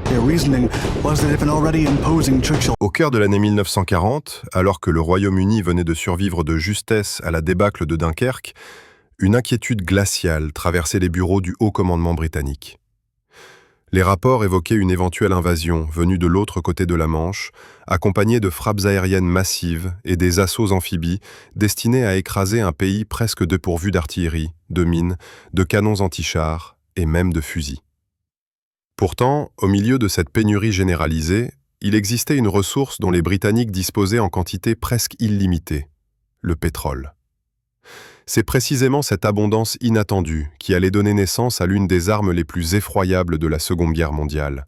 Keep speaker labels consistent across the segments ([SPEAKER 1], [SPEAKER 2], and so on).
[SPEAKER 1] Their reasoning was that if an already imposing Churchill
[SPEAKER 2] Au cœur de l'année 1940, alors que le Royaume-Uni venait de survivre de justesse à la débâcle de Dunkerque, une inquiétude glaciale traversait les bureaux du haut commandement britannique. Les rapports évoquaient une éventuelle invasion venue de l'autre côté de la Manche, accompagnée de frappes aériennes massives et des assauts amphibies destinés à écraser un pays presque dépourvu d'artillerie, de mines, de canons anti-chars et même de fusils. Pourtant, au milieu de cette pénurie généralisée, il existait une ressource dont les Britanniques disposaient en quantité presque illimitée, le pétrole. C'est précisément cette abondance inattendue qui allait donner naissance à l'une des armes les plus effroyables de la Seconde Guerre mondiale,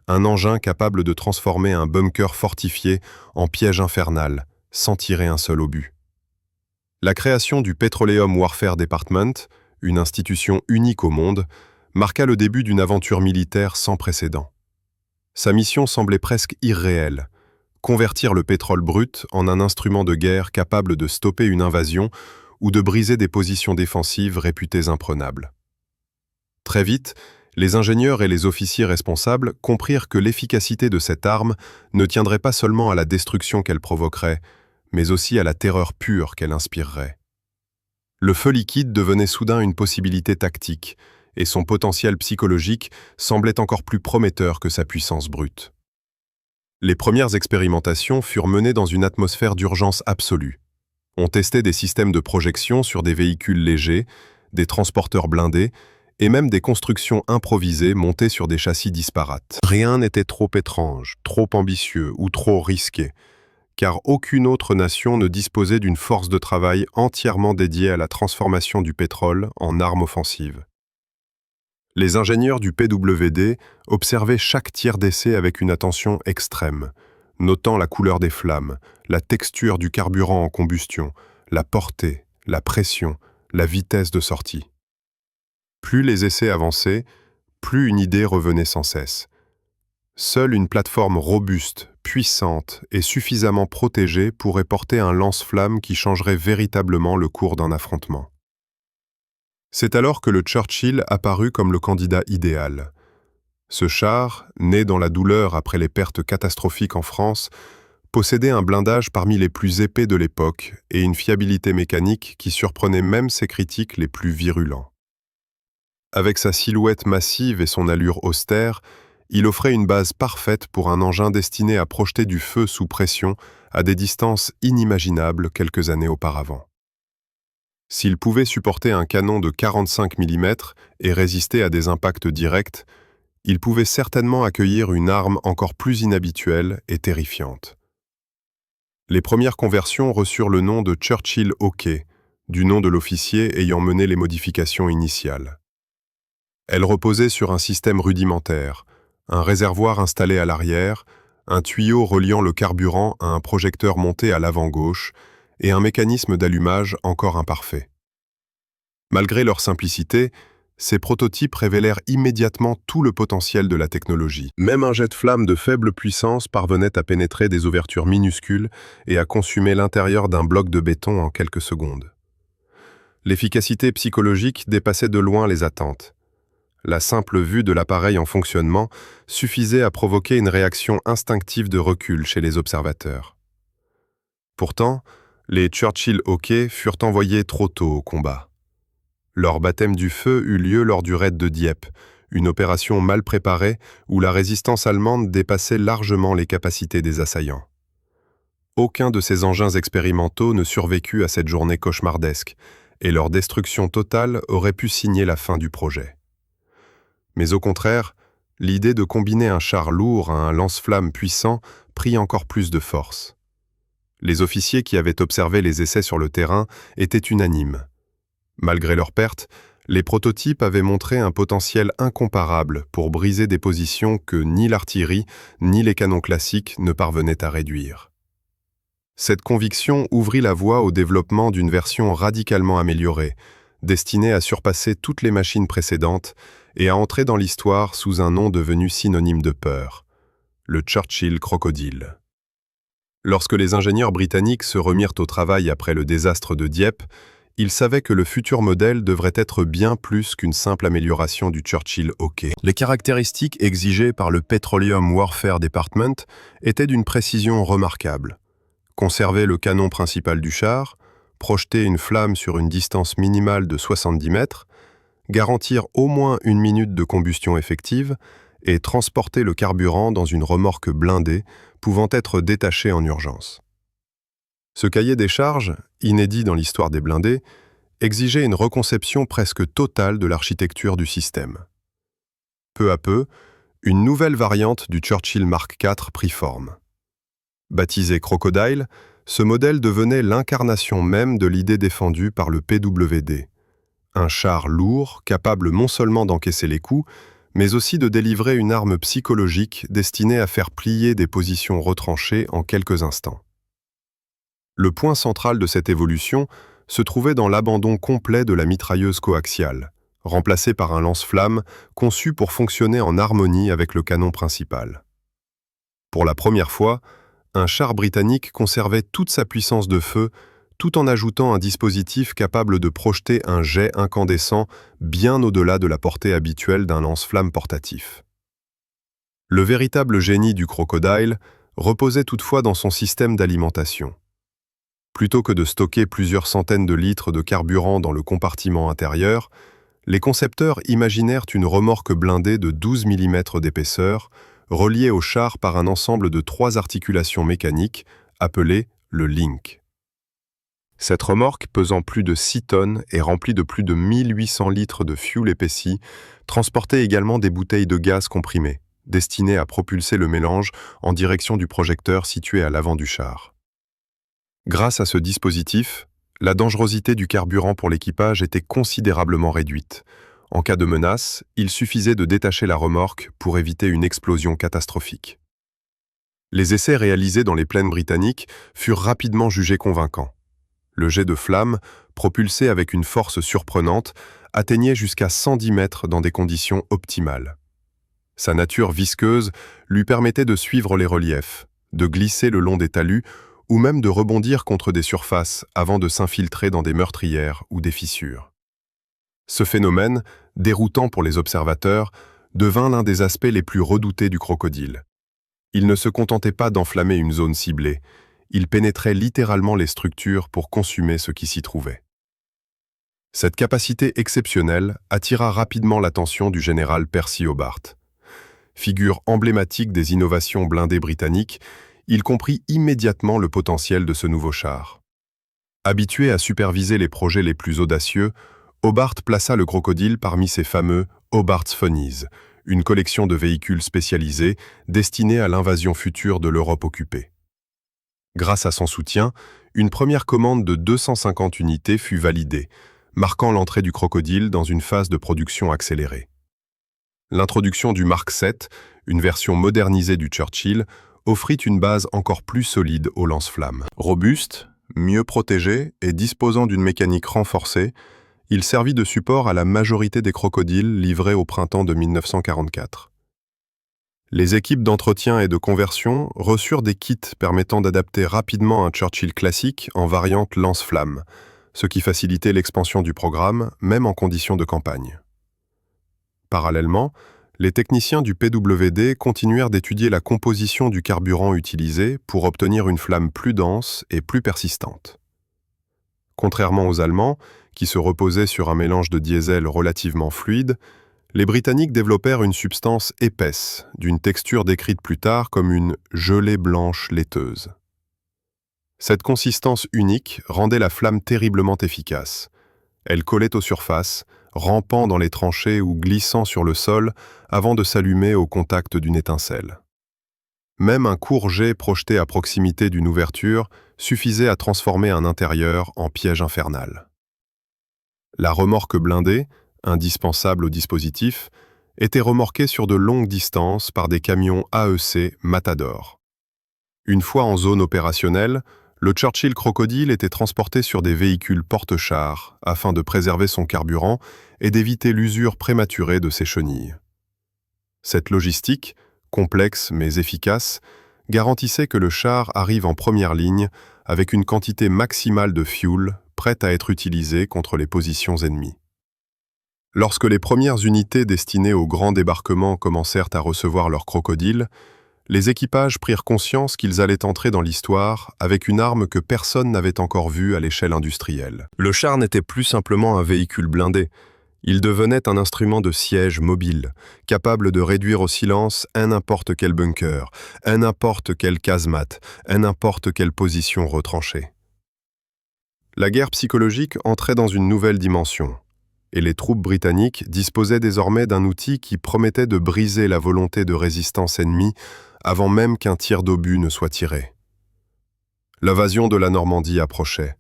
[SPEAKER 2] un engin capable de transformer un bunker fortifié en piège infernal, sans tirer un seul obus. La création du Petroleum Warfare Department, une institution unique au monde, marqua le début d'une aventure militaire sans précédent. Sa mission semblait presque irréelle, convertir le pétrole brut en un instrument de guerre capable de stopper une invasion ou de briser des positions défensives réputées imprenables. Très vite, les ingénieurs et les officiers responsables comprirent que l'efficacité de cette arme ne tiendrait pas seulement à la destruction qu'elle provoquerait, mais aussi à la terreur pure qu'elle inspirerait. Le feu liquide devenait soudain une possibilité tactique, et son potentiel psychologique semblait encore plus prometteur que sa puissance brute. Les premières expérimentations furent menées dans une atmosphère d'urgence absolue. On testait des systèmes de projection sur des véhicules légers, des transporteurs blindés et même des constructions improvisées montées sur des châssis disparates. Rien n'était trop étrange, trop ambitieux ou trop risqué, car aucune autre nation ne disposait d'une force de travail entièrement dédiée à la transformation du pétrole en arme offensive. Les ingénieurs du PWD observaient chaque tir d'essai avec une attention extrême, notant la couleur des flammes, la texture du carburant en combustion, la portée, la pression, la vitesse de sortie. Plus les essais avançaient, plus une idée revenait sans cesse. Seule une plateforme robuste, puissante et suffisamment protégée pourrait porter un lance-flamme qui changerait véritablement le cours d'un affrontement. C'est alors que le Churchill apparut comme le candidat idéal. Ce char, né dans la douleur après les pertes catastrophiques en France, possédait un blindage parmi les plus épais de l'époque et une fiabilité mécanique qui surprenait même ses critiques les plus virulents. Avec sa silhouette massive et son allure austère, il offrait une base parfaite pour un engin destiné à projeter du feu sous pression à des distances inimaginables quelques années auparavant. S'il pouvait supporter un canon de 45 mm et résister à des impacts directs, il pouvait certainement accueillir une arme encore plus inhabituelle et terrifiante. Les premières conversions reçurent le nom de Churchill Hawker, du nom de l'officier ayant mené les modifications initiales. Elles reposaient sur un système rudimentaire, un réservoir installé à l'arrière, un tuyau reliant le carburant à un projecteur monté à l'avant gauche et un mécanisme d'allumage encore imparfait. Malgré leur simplicité, ces prototypes révélèrent immédiatement tout le potentiel de la technologie. Même un jet de flamme de faible puissance parvenait à pénétrer des ouvertures minuscules et à consumer l'intérieur d'un bloc de béton en quelques secondes. L'efficacité psychologique dépassait de loin les attentes. La simple vue de l'appareil en fonctionnement suffisait à provoquer une réaction instinctive de recul chez les observateurs. Pourtant, les Churchill Hawker furent envoyés trop tôt au combat. Leur baptême du feu eut lieu lors du raid de Dieppe, une opération mal préparée où la résistance allemande dépassait largement les capacités des assaillants. Aucun de ces engins expérimentaux ne survécut à cette journée cauchemardesque, et leur destruction totale aurait pu signer la fin du projet. Mais au contraire, l'idée de combiner un char lourd à un lance-flamme puissant prit encore plus de force. Les officiers qui avaient observé les essais sur le terrain étaient unanimes. Malgré leurs pertes, les prototypes avaient montré un potentiel incomparable pour briser des positions que ni l'artillerie ni les canons classiques ne parvenaient à réduire. Cette conviction ouvrit la voie au développement d'une version radicalement améliorée, destinée à surpasser toutes les machines précédentes et à entrer dans l'histoire sous un nom devenu synonyme de peur, le Churchill Crocodile. Lorsque les ingénieurs britanniques se remirent au travail après le désastre de Dieppe, il savait que le futur modèle devrait être bien plus qu'une simple amélioration du Churchill Hawker. Les caractéristiques exigées par le Petroleum Warfare Department étaient d'une précision remarquable. Conserver le canon principal du char, projeter une flamme sur une distance minimale de 70 mètres, garantir au moins 1 minute de combustion effective et transporter le carburant dans une remorque blindée pouvant être détachée en urgence. Ce cahier des charges, inédit dans l'histoire des blindés, exigeait une reconception presque totale de l'architecture du système. Peu à peu, une nouvelle variante du Churchill Mark IV prit forme. Baptisé Crocodile, ce modèle devenait l'incarnation même de l'idée défendue par le PWD. Un char lourd, capable non seulement d'encaisser les coups, mais aussi de délivrer une arme psychologique destinée à faire plier des positions retranchées en quelques instants. Le point central de cette évolution se trouvait dans l'abandon complet de la mitrailleuse coaxiale, remplacée par un lance-flamme conçu pour fonctionner en harmonie avec le canon principal. Pour la première fois, un char britannique conservait toute sa puissance de feu tout en ajoutant un dispositif capable de projeter un jet incandescent bien au-delà de la portée habituelle d'un lance-flamme portatif. Le véritable génie du Crocodile reposait toutefois dans son système d'alimentation. Plutôt que de stocker plusieurs centaines de litres de carburant dans le compartiment intérieur, les concepteurs imaginèrent une remorque blindée de 12 mm d'épaisseur, reliée au char par un ensemble de 3 articulations mécaniques, appelées le Link. Cette remorque, pesant plus de 6 tonnes et remplie de plus de 1800 litres de fuel épaissi, transportait également des bouteilles de gaz comprimé, destinées à propulser le mélange en direction du projecteur situé à l'avant du char. Grâce à ce dispositif, la dangerosité du carburant pour l'équipage était considérablement réduite. En cas de menace, il suffisait de détacher la remorque pour éviter une explosion catastrophique. Les essais réalisés dans les plaines britanniques furent rapidement jugés convaincants. Le jet de flamme, propulsé avec une force surprenante, atteignait jusqu'à 110 mètres dans des conditions optimales. Sa nature visqueuse lui permettait de suivre les reliefs, de glisser le long des talus ou même de rebondir contre des surfaces avant de s'infiltrer dans des meurtrières ou des fissures. Ce phénomène, déroutant pour les observateurs, devint l'un des aspects les plus redoutés du crocodile. Il ne se contentait pas d'enflammer une zone ciblée, il pénétrait littéralement les structures pour consumer ce qui s'y trouvait. Cette capacité exceptionnelle attira rapidement l'attention du général Percy Hobart. Figure emblématique des innovations blindées britanniques, il comprit immédiatement le potentiel de ce nouveau char. Habitué à superviser les projets les plus audacieux, Hobart plaça le crocodile parmi ses fameux Hobart's Funnies, une collection de véhicules spécialisés destinés à l'invasion future de l'Europe occupée. Grâce à son soutien, une première commande de 250 unités fut validée, marquant l'entrée du crocodile dans une phase de production accélérée. L'introduction du Mark VII, une version modernisée du Churchill, offrit une base encore plus solide au lance-flammes. Robuste, mieux protégé et disposant d'une mécanique renforcée, il servit de support à la majorité des crocodiles livrés au printemps de 1944. Les équipes d'entretien et de conversion reçurent des kits permettant d'adapter rapidement un Churchill classique en variante lance-flammes, ce qui facilitait l'expansion du programme, même en conditions de campagne. Parallèlement, les techniciens du PWD continuèrent d'étudier la composition du carburant utilisé pour obtenir une flamme plus dense et plus persistante. Contrairement aux Allemands, qui se reposaient sur un mélange de diesel relativement fluide, les Britanniques développèrent une substance épaisse, d'une texture décrite plus tard comme une gelée blanche laiteuse. Cette consistance unique rendait la flamme terriblement efficace. Elle collait aux surfaces, rampant dans les tranchées ou glissant sur le sol avant de s'allumer au contact d'une étincelle. Même un court jet projeté à proximité d'une ouverture suffisait à transformer un intérieur en piège infernal. La remorque blindée, indispensable au dispositif, était remorquée sur de longues distances par des camions AEC Matador. Une fois en zone opérationnelle, le Churchill Crocodile était transporté sur des véhicules porte-chars afin de préserver son carburant et d'éviter l'usure prématurée de ses chenilles. Cette logistique, complexe mais efficace, garantissait que le char arrive en première ligne avec une quantité maximale de fuel prêtes à être utilisées contre les positions ennemies. Lorsque les premières unités destinées au grand débarquement commencèrent à recevoir leurs crocodiles, les équipages prirent conscience qu'ils allaient entrer dans l'histoire avec une arme que personne n'avait encore vue à l'échelle industrielle. Le char n'était plus simplement un véhicule blindé, il devenait un instrument de siège mobile, capable de réduire au silence un n'importe quel bunker, un n'importe quelle casemate, un n'importe quelle position retranchée. La guerre psychologique entrait dans une nouvelle dimension, et les troupes britanniques disposaient désormais d'un outil qui promettait de briser la volonté de résistance ennemie avant même qu'un tir d'obus ne soit tiré. L'invasion de la Normandie approchait,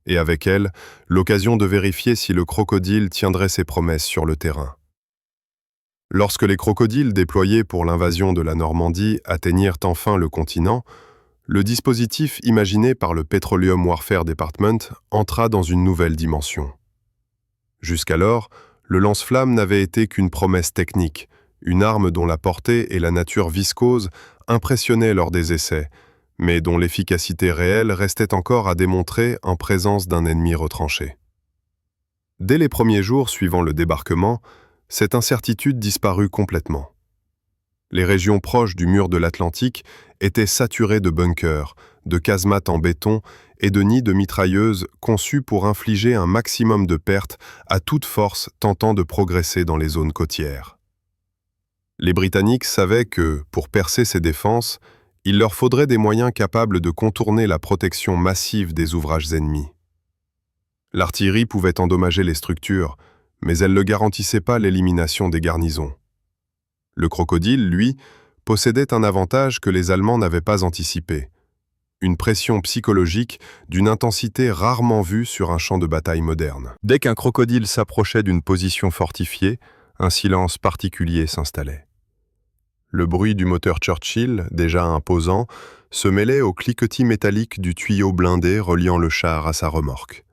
[SPEAKER 2] et avec elle, l'occasion de vérifier si le crocodile tiendrait ses promesses sur le terrain. Lorsque les crocodiles déployés pour l'invasion de la Normandie atteignirent enfin le continent, le dispositif imaginé par le Petroleum Warfare Department entra dans une nouvelle dimension. Jusqu'alors, le lance-flamme n'avait été qu'une promesse technique, une arme dont la portée et la nature viscose impressionnaient lors des essais, mais dont l'efficacité réelle restait encore à démontrer en présence d'un ennemi retranché. Dès les premiers jours suivant le débarquement, cette incertitude disparut complètement. Les régions proches du mur de l'Atlantique étaient saturées de bunkers, de casemates en béton et de nids de mitrailleuses conçus pour infliger un maximum de pertes à toute force tentant de progresser dans les zones côtières. Les Britanniques savaient que, pour percer ces défenses, il leur faudrait des moyens capables de contourner la protection massive des ouvrages ennemis. L'artillerie pouvait endommager les structures, mais elle ne garantissait pas l'élimination des garnisons. Le crocodile, lui, possédait un avantage que les Allemands n'avaient pas anticipé, une pression psychologique d'une intensité rarement vue sur un champ de bataille moderne. Dès qu'un crocodile s'approchait d'une position fortifiée, un silence particulier s'installait. Le bruit du moteur Churchill, déjà imposant, se mêlait au cliquetis métallique du tuyau blindé reliant le char à sa remorque.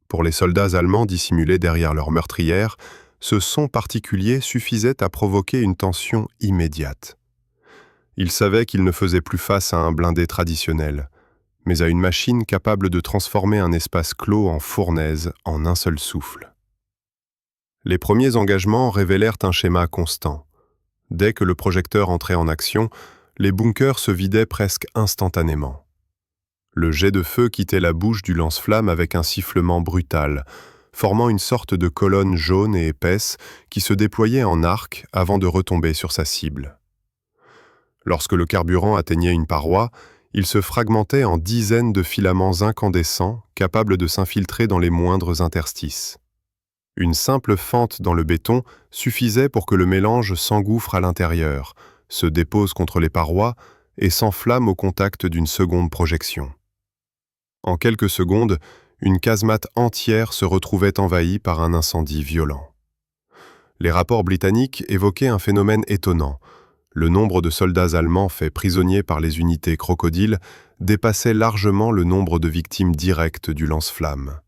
[SPEAKER 2] Pour les soldats allemands dissimulés derrière leur meurtrière, ce son particulier suffisait à provoquer une tension immédiate. Ils savaient qu'ils ne faisaient plus face à un blindé traditionnel, mais à une machine capable de transformer un espace clos en fournaise en un seul souffle. Les premiers engagements révélèrent un schéma constant. Dès que le projecteur entrait en action, les bunkers se vidaient presque instantanément. Le jet de feu quittait la bouche du lance-flamme avec un sifflement brutal, formant une sorte de colonne jaune et épaisse qui se déployait en arc avant de retomber sur sa cible. Lorsque le carburant atteignait une paroi, il se fragmentait en dizaines de filaments incandescents capables de s'infiltrer dans les moindres interstices. Une simple fente dans le béton suffisait pour que le mélange s'engouffre à l'intérieur, se dépose contre les parois et s'enflamme au contact d'une seconde projection. En quelques secondes, une casemate entière se retrouvait envahie par un incendie violent. Les rapports britanniques évoquaient un phénomène étonnant. Le nombre de soldats allemands faits prisonniers par les unités crocodiles dépassait largement le nombre de victimes directes du lance-flamme.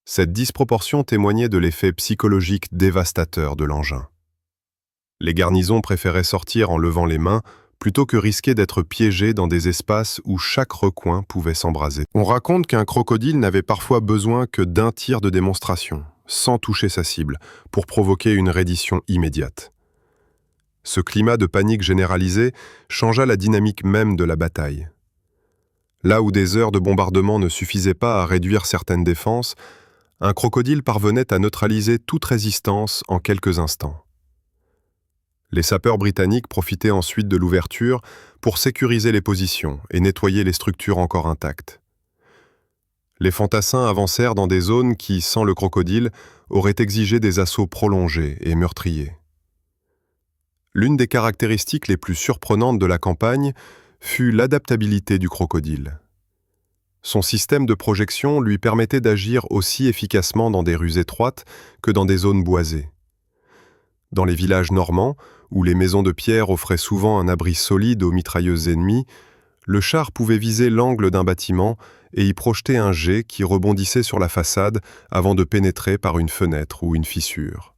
[SPEAKER 2] Cette disproportion témoignait de l'effet psychologique dévastateur de l'engin. Les garnisons préféraient sortir en levant les mains plutôt que risquer d'être piégés dans des espaces où chaque recoin pouvait s'embraser. On raconte qu'un crocodile n'avait parfois besoin que d'un tir de démonstration, sans toucher sa cible, pour provoquer une reddition immédiate. Ce climat de panique généralisée changea la dynamique même de la bataille. Là où des heures de bombardement ne suffisaient pas à réduire certaines défenses, un crocodile parvenait à neutraliser toute résistance en quelques instants. Les sapeurs britanniques profitaient ensuite de l'ouverture pour sécuriser les positions et nettoyer les structures encore intactes. Les fantassins avancèrent dans des zones qui, sans le crocodile, auraient exigé des assauts prolongés et meurtriers. L'une des caractéristiques les plus surprenantes de la campagne fut l'adaptabilité du crocodile. Son système de projection lui permettait d'agir aussi efficacement dans des rues étroites que dans des zones boisées. Dans les villages normands, où les maisons de pierre offraient souvent un abri solide aux mitrailleuses ennemies, le char pouvait viser l'angle d'un bâtiment et y projeter un jet qui rebondissait sur la façade avant de pénétrer par une fenêtre ou une fissure.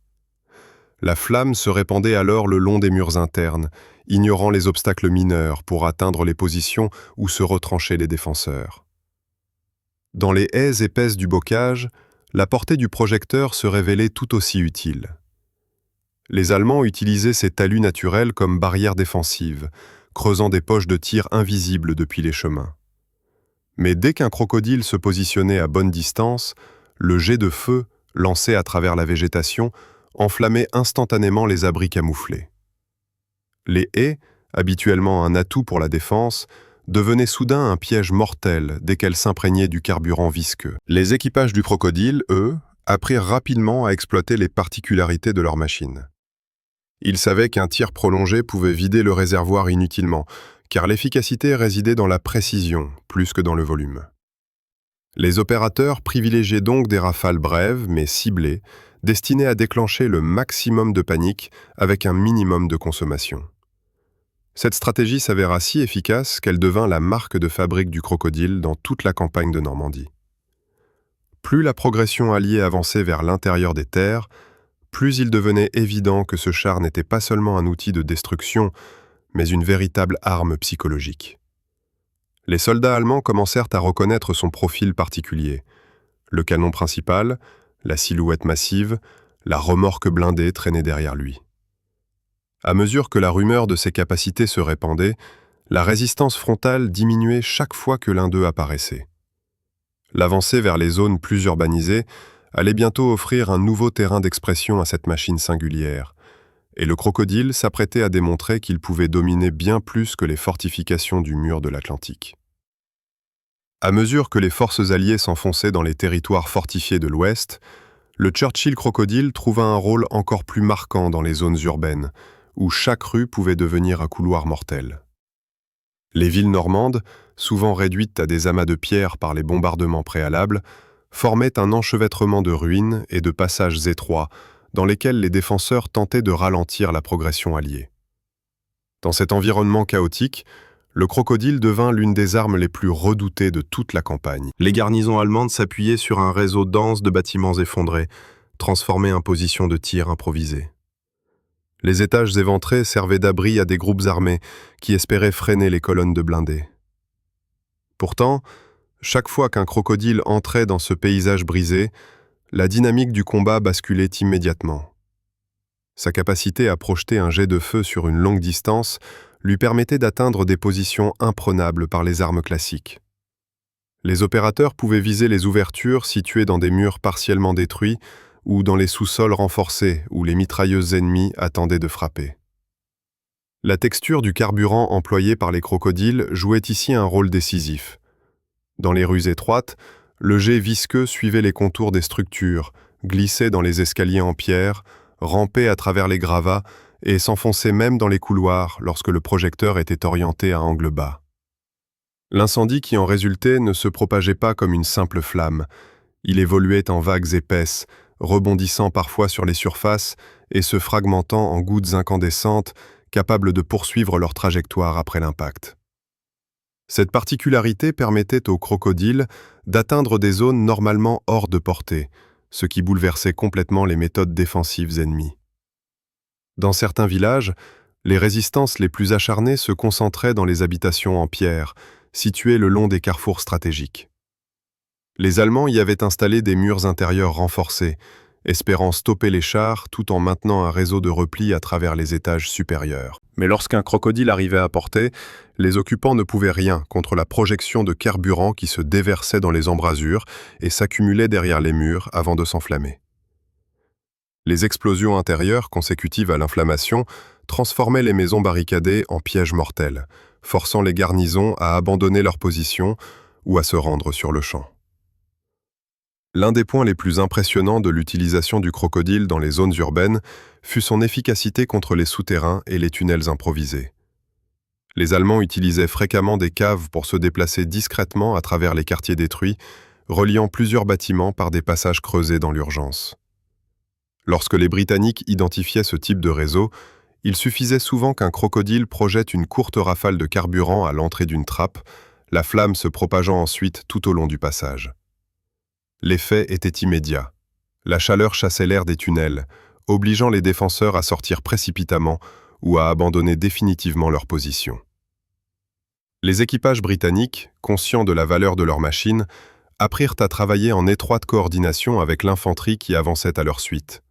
[SPEAKER 2] La flamme se répandait alors le long des murs internes, ignorant les obstacles mineurs pour atteindre les positions où se retranchaient les défenseurs. Dans les haies épaisses du bocage, la portée du projecteur se révélait tout aussi utile. Les Allemands utilisaient ces talus naturels comme barrière défensive, creusant des poches de tir invisibles depuis les chemins. Mais dès qu'un crocodile se positionnait à bonne distance, le jet de feu, lancé à travers la végétation, enflammait instantanément les abris camouflés. Les haies, habituellement un atout pour la défense, devenaient soudain un piège mortel dès qu'elles s'imprégnaient du carburant visqueux. Les équipages du crocodile, eux, apprirent rapidement à exploiter les particularités de leur machine. Ils savaient qu'un tir prolongé pouvait vider le réservoir inutilement, car l'efficacité résidait dans la précision plus que dans le volume. Les opérateurs privilégiaient donc des rafales brèves mais ciblées, destinées à déclencher le maximum de panique avec un minimum de consommation. Cette stratégie s'avéra si efficace qu'elle devint la marque de fabrique du crocodile dans toute la campagne de Normandie. Plus la progression alliée avançait vers l'intérieur des terres, plus il devenait évident que ce char n'était pas seulement un outil de destruction, mais une véritable arme psychologique. Les soldats allemands commencèrent à reconnaître son profil particulier. Le canon principal, la silhouette massive, la remorque blindée traînait derrière lui. À mesure que la rumeur de ses capacités se répandait, la résistance frontale diminuait chaque fois que l'un d'eux apparaissait. L'avancée vers les zones plus urbanisées allait bientôt offrir un nouveau terrain d'expression à cette machine singulière, et le crocodile s'apprêtait à démontrer qu'il pouvait dominer bien plus que les fortifications du mur de l'Atlantique. À mesure que les forces alliées s'enfonçaient dans les territoires fortifiés de l'Ouest, le Churchill Crocodile trouva un rôle encore plus marquant dans les zones urbaines, où chaque rue pouvait devenir un couloir mortel. Les villes normandes, souvent réduites à des amas de pierres par les bombardements préalables, formaient un enchevêtrement de ruines et de passages étroits dans lesquels les défenseurs tentaient de ralentir la progression alliée. Dans cet environnement chaotique, le crocodile devint l'une des armes les plus redoutées de toute la campagne. Les garnisons allemandes s'appuyaient sur un réseau dense de bâtiments effondrés, transformés en positions de tir improvisées. Les étages éventrés servaient d'abri à des groupes armés qui espéraient freiner les colonnes de blindés. Pourtant, chaque fois qu'un crocodile entrait dans ce paysage brisé, la dynamique du combat basculait immédiatement. Sa capacité à projeter un jet de feu sur une longue distance lui permettait d'atteindre des positions imprenables par les armes classiques. Les opérateurs pouvaient viser les ouvertures situées dans des murs partiellement détruits ou dans les sous-sols renforcés où les mitrailleuses ennemies attendaient de frapper. La texture du carburant employé par les crocodiles jouait ici un rôle décisif. Dans les rues étroites, le jet visqueux suivait les contours des structures, glissait dans les escaliers en pierre, rampait à travers les gravats et s'enfonçait même dans les couloirs lorsque le projecteur était orienté à angle bas. L'incendie qui en résultait ne se propageait pas comme une simple flamme. Il évoluait en vagues épaisses, rebondissant parfois sur les surfaces et se fragmentant en gouttes incandescentes, capables de poursuivre leur trajectoire après l'impact. Cette particularité permettait aux crocodiles d'atteindre des zones normalement hors de portée, ce qui bouleversait complètement les méthodes défensives ennemies. Dans certains villages, les résistances les plus acharnées se concentraient dans les habitations en pierre, situées le long des carrefours stratégiques. Les Allemands y avaient installé des murs intérieurs renforcés, espérant stopper les chars tout en maintenant un réseau de repli à travers les étages supérieurs. Mais lorsqu'un crocodile arrivait à portée, les occupants ne pouvaient rien contre la projection de carburant qui se déversait dans les embrasures et s'accumulait derrière les murs avant de s'enflammer. Les explosions intérieures consécutives à l'inflammation transformaient les maisons barricadées en pièges mortels, forçant les garnisons à abandonner leur position ou à se rendre sur le champ. L'un des points les plus impressionnants de l'utilisation du crocodile dans les zones urbaines fut son efficacité contre les souterrains et les tunnels improvisés. Les Allemands utilisaient fréquemment des caves pour se déplacer discrètement à travers les quartiers détruits, reliant plusieurs bâtiments par des passages creusés dans l'urgence. Lorsque les Britanniques identifiaient ce type de réseau, il suffisait souvent qu'un crocodile projette une courte rafale de carburant à l'entrée d'une trappe, la flamme se propageant ensuite tout au long du passage. L'effet était immédiat. La chaleur chassait l'air des tunnels, obligeant les défenseurs à sortir précipitamment ou à abandonner définitivement leur position. Les équipages britanniques, conscients de la valeur de leur machine, apprirent à travailler en étroite coordination avec l'infanterie qui avançait à leur suite.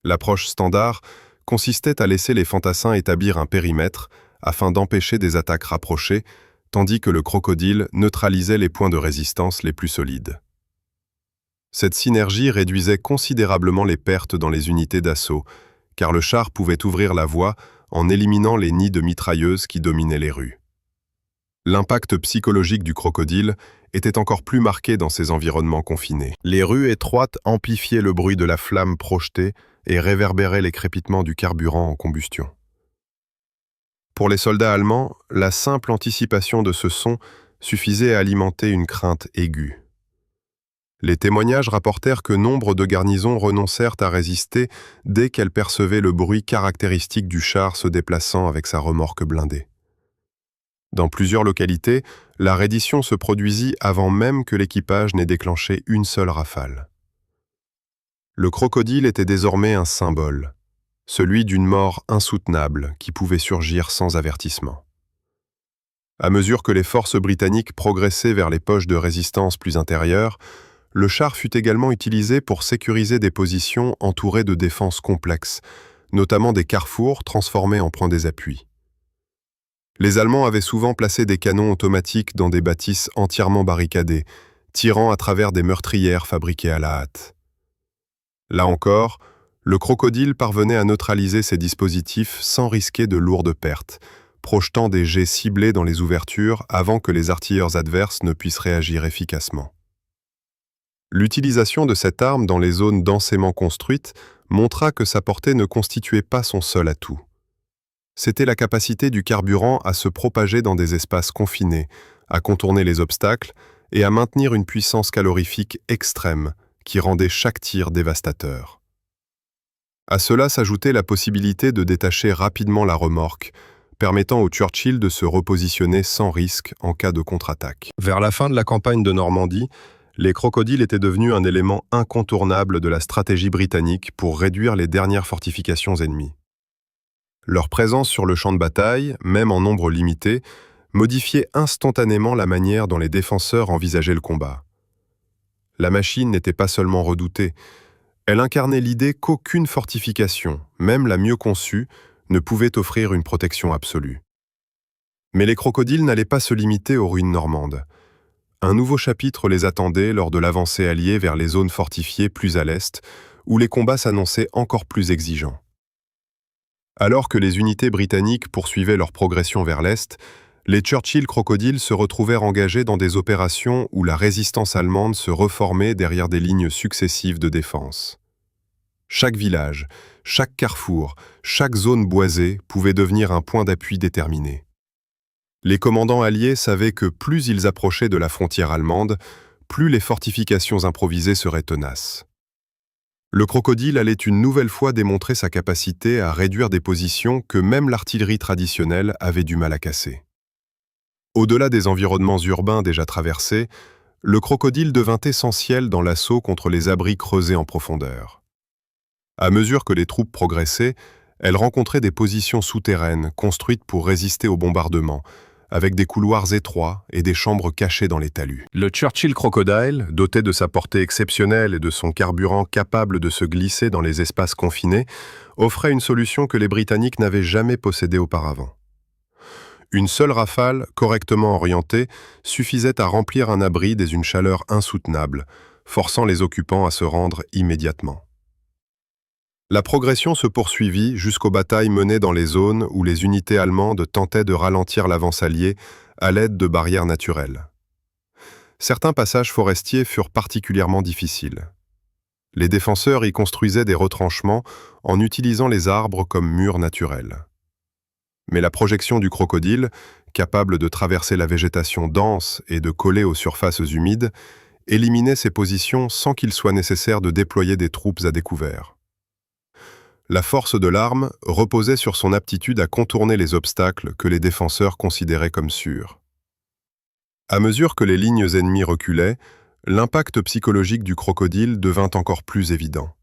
[SPEAKER 2] L'approche standard consistait à laisser les fantassins établir un périmètre afin d'empêcher des attaques rapprochées, tandis que le crocodile neutralisait les points de résistance les plus solides. Cette synergie réduisait considérablement les pertes dans les unités d'assaut, car le char pouvait ouvrir la voie en éliminant les nids de mitrailleuses qui dominaient les rues. L'impact psychologique du crocodile était encore plus marqué dans ces environnements confinés. Les rues étroites amplifiaient le bruit de la flamme projetée et réverbéraient les crépitements du carburant en combustion. Pour les soldats allemands, la simple anticipation de ce son suffisait à alimenter une crainte aiguë. Les témoignages rapportèrent que nombre de garnisons renoncèrent à résister dès qu'elles percevaient le bruit caractéristique du char se déplaçant avec sa remorque blindée. Dans plusieurs localités, la reddition se produisit avant même que l'équipage n'ait déclenché une seule rafale. Le crocodile était désormais un symbole, celui d'une mort insoutenable qui pouvait surgir sans avertissement. À mesure que les forces britanniques progressaient vers les poches de résistance plus intérieures, le char fut également utilisé pour sécuriser des positions entourées de défenses complexes, notamment des carrefours transformés en points d'appui. Les Allemands avaient souvent placé des canons automatiques dans des bâtisses entièrement barricadées, tirant à travers des meurtrières fabriquées à la hâte. Là encore, le crocodile parvenait à neutraliser ces dispositifs sans risquer de lourdes pertes, projetant des jets ciblés dans les ouvertures avant que les artilleurs adverses ne puissent réagir efficacement. L'utilisation de cette arme dans les zones densément construites montra que sa portée ne constituait pas son seul atout. C'était la capacité du carburant à se propager dans des espaces confinés, à contourner les obstacles et à maintenir une puissance calorifique extrême qui rendait chaque tir dévastateur. À cela s'ajoutait la possibilité de détacher rapidement la remorque, permettant au Churchill de se repositionner sans risque en cas de contre-attaque. Vers la fin de la campagne de Normandie, les crocodiles étaient devenus un élément incontournable de la stratégie britannique pour réduire les dernières fortifications ennemies. Leur présence sur le champ de bataille, même en nombre limité, modifiait instantanément la manière dont les défenseurs envisageaient le combat. La machine n'était pas seulement redoutée, elle incarnait l'idée qu'aucune fortification, même la mieux conçue, ne pouvait offrir une protection absolue. Mais les crocodiles n'allaient pas se limiter aux ruines normandes. Un nouveau chapitre les attendait lors de l'avancée alliée vers les zones fortifiées plus à l'est, où les combats s'annonçaient encore plus exigeants. Alors que les unités britanniques poursuivaient leur progression vers l'est, les Churchill Crocodiles se retrouvèrent engagés dans des opérations où la résistance allemande se reformait derrière des lignes successives de défense. Chaque village, chaque carrefour, chaque zone boisée pouvait devenir un point d'appui déterminé. Les commandants alliés savaient que plus ils approchaient de la frontière allemande, plus les fortifications improvisées seraient tenaces. Le crocodile allait une nouvelle fois démontrer sa capacité à réduire des positions que même l'artillerie traditionnelle avait du mal à casser. Au-delà des environnements urbains déjà traversés, le crocodile devint essentiel dans l'assaut contre les abris creusés en profondeur. À mesure que les troupes progressaient, elles rencontraient des positions souterraines construites pour résister aux bombardements, avec des couloirs étroits et des chambres cachées dans les talus. Le Churchill Crocodile, doté de sa portée exceptionnelle et de son carburant capable de se glisser dans les espaces confinés, offrait une solution que les Britanniques n'avaient jamais possédée auparavant. Une seule rafale, correctement orientée, suffisait à remplir un abri dès une chaleur insoutenable, forçant les occupants à se rendre immédiatement. La progression se poursuivit jusqu'aux batailles menées dans les zones où les unités allemandes tentaient de ralentir l'avance alliée à l'aide de barrières naturelles. Certains passages forestiers furent particulièrement difficiles. Les défenseurs y construisaient des retranchements en utilisant les arbres comme murs naturels. Mais la projection du crocodile, capable de traverser la végétation dense et de coller aux surfaces humides, éliminait ces positions sans qu'il soit nécessaire de déployer des troupes à découvert. La force de l'arme reposait sur son aptitude à contourner les obstacles que les défenseurs considéraient comme sûrs. À mesure que les lignes ennemies reculaient, l'impact psychologique du crocodile devint encore plus évident.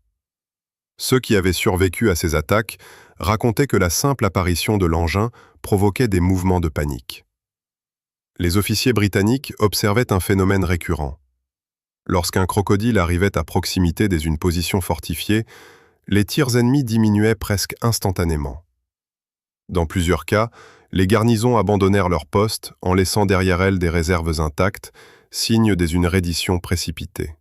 [SPEAKER 2] Ceux qui avaient survécu à ces attaques racontaient que la simple apparition de l'engin provoquait des mouvements de panique. Les officiers britanniques observaient un phénomène récurrent. Lorsqu'un crocodile arrivait à proximité d'une position fortifiée, les tirs ennemis diminuaient presque instantanément. Dans plusieurs cas, les garnisons abandonnèrent leur poste en laissant derrière elles des réserves intactes, signe d'une reddition précipitée.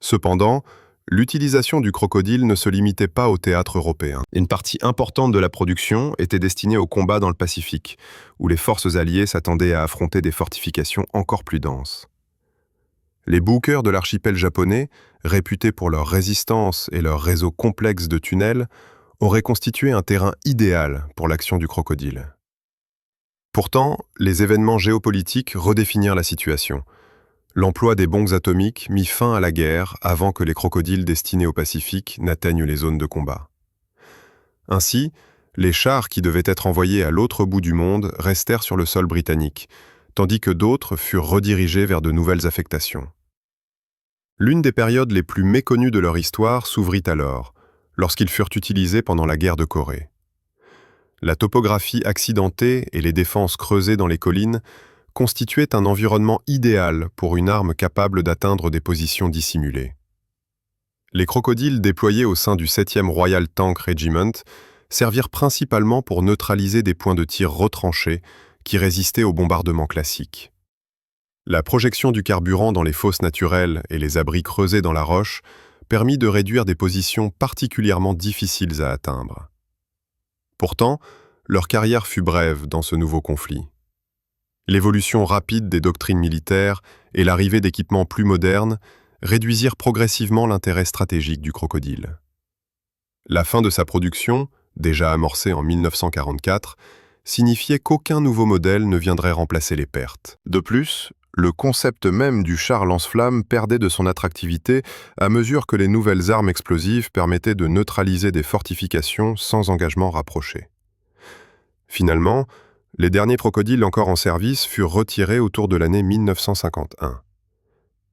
[SPEAKER 2] Cependant, l'utilisation du crocodile ne se limitait pas au théâtre européen. Une partie importante de la production était destinée au combat dans le Pacifique, où les forces alliées s'attendaient à affronter des fortifications encore plus denses. Les bunkers de l'archipel japonais, réputés pour leur résistance et leur réseau complexe de tunnels, auraient constitué un terrain idéal pour l'action du crocodile. Pourtant, les événements géopolitiques redéfinirent la situation. L'emploi des bombes atomiques mit fin à la guerre avant que les crocodiles destinés au Pacifique n'atteignent les zones de combat. Ainsi, les chars qui devaient être envoyés à l'autre bout du monde restèrent sur le sol britannique, tandis que d'autres furent redirigés vers de nouvelles affectations. L'une des périodes les plus méconnues de leur histoire s'ouvrit alors, lorsqu'ils furent utilisés pendant la guerre de Corée. La topographie accidentée et les défenses creusées dans les collines constituaient un environnement idéal pour une arme capable d'atteindre des positions dissimulées. Les crocodiles déployés au sein du 7e Royal Tank Regiment servirent principalement pour neutraliser des points de tir retranchés qui résistaient aux bombardements classiques. La projection du carburant dans les fosses naturelles et les abris creusés dans la roche permit de réduire des positions particulièrement difficiles à atteindre. Pourtant, leur carrière fut brève dans ce nouveau conflit. L'évolution rapide des doctrines militaires et l'arrivée d'équipements plus modernes réduisirent progressivement l'intérêt stratégique du crocodile. La fin de sa production, déjà amorcée en 1944, signifiait qu'aucun nouveau modèle ne viendrait remplacer les pertes. De plus, le concept même du char lance-flammes perdait de son attractivité à mesure que les nouvelles armes explosives permettaient de neutraliser des fortifications sans engagement rapproché. Finalement, les derniers crocodiles encore en service furent retirés autour de l'année 1951.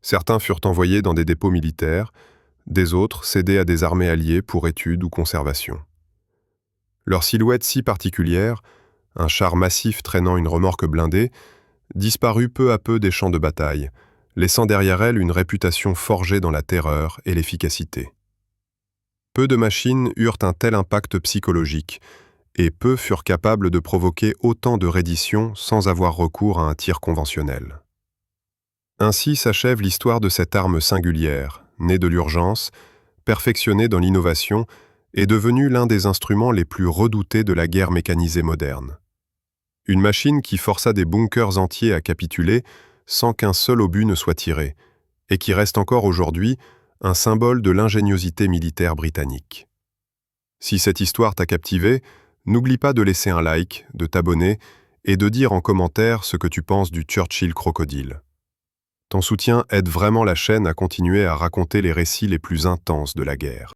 [SPEAKER 2] Certains furent envoyés dans des dépôts militaires, des autres cédés à des armées alliées pour études ou conservation. Leur silhouette si particulière, un char massif traînant une remorque blindée, disparut peu à peu des champs de bataille, laissant derrière elle une réputation forgée dans la terreur et l'efficacité. Peu de machines eurent un tel impact psychologique, et peu furent capables de provoquer autant de redditions sans avoir recours à un tir conventionnel. Ainsi s'achève l'histoire de cette arme singulière, née de l'urgence, perfectionnée dans l'innovation et devenue l'un des instruments les plus redoutés de la guerre mécanisée moderne. Une machine qui força des bunkers entiers à capituler sans qu'un seul obus ne soit tiré, et qui reste encore aujourd'hui un symbole de l'ingéniosité militaire britannique. Si cette histoire t'a captivé, n'oublie pas de laisser un like, de t'abonner et de dire en commentaire ce que tu penses du Churchill Crocodile. Ton soutien aide vraiment la chaîne à continuer à raconter les récits les plus intenses de la guerre.